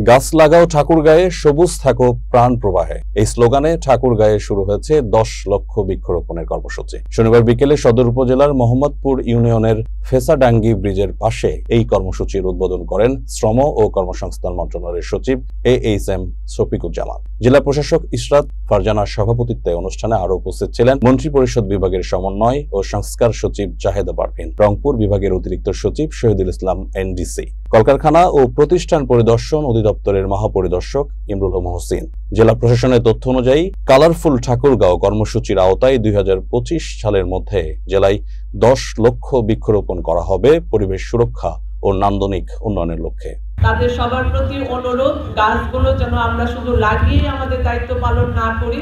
গাছ লাগাও ঠাকুরগাঁয়ে, সবুজ থাকো প্রাণ প্রবাহে, এই স্লোগানে ঠাকুরগাঁয়ে শুরু হয়েছে 10 লক্ষ বৃক্ষরোপণের কর্মসূচি। শনিবার বিকেলে সদর উপজেলার মোহাম্মদপুর ইউনিয়নের ফেসাডাঙ্গি ব্রিজের পাশে এই কর্মসূচির উদ্বোধন করেন শ্রম ও কর্মসংস্থান মন্ত্রণালয়ের সচিব AHM শফিকুজ্জামান। জেলা প্রশাসক ইশরাত ফারজানার সভাপতিত্বে অনুষ্ঠানে আরো উপস্থিত ছিলেন মন্ত্রিপরিষদ বিভাগের সমন্বয় ও সংস্কার সচিব জাহেদা পারভীন, রংপুর বিভাগের অতিরিক্ত সচিব শহীদুল ইসলাম NDC, কলকারখানা ও প্রতিষ্ঠান পরিদর্শন অধিদপ্তরের মহাপরিদর্শক ইমরুল মহসিন। জেলা প্রশাসনের তথ্য অনুযায়ী কালারফুল ঠাকুরগাঁও কর্মসূচির আওতায় 2025 সালের মধ্যে জেলায় 10 লক্ষ বৃক্ষরোপণ করা হবে পরিবেশ সুরক্ষা ও নান্দনিক উন্নয়নের লক্ষ্যে। তাদের সবার প্রতি অনুরোধ, গাছগুলো যেন আমরা শুধু লাগিয়ে আমাদের দায়িত্ব পালন না করি,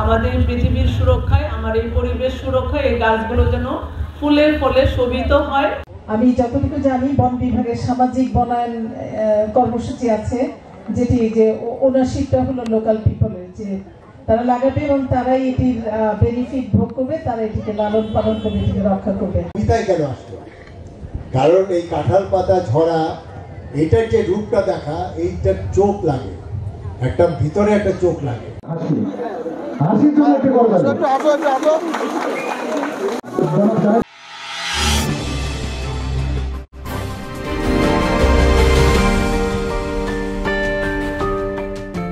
আমাদের পৃথিবীর সুরক্ষায়, আমার এই পরিবেশ সুরক্ষায় এই গাছগুলো যেন ফুলে ফলে শোভিত হয়। আমি যতটুকু জানি বন বিভাগের সামাজিক বনায়ন কর্মসূচি আছে, যেটি যে ওনারশিপটা হলো লোকাল পিপলের, যে তারা লাগাবে এবং তারাই এটির বেনিফিট ভোগ করবে, তারা এটিকে লালন পালন করবে, এটিকে রক্ষা করবে। কেন আসলো? কারণ এই কাঁঠাল পাতা ঝরা, এটার যে রূপটা দেখা, এইটার চোখ লাগে, একটা ভিতরে একটা চোখ লাগে। হাসি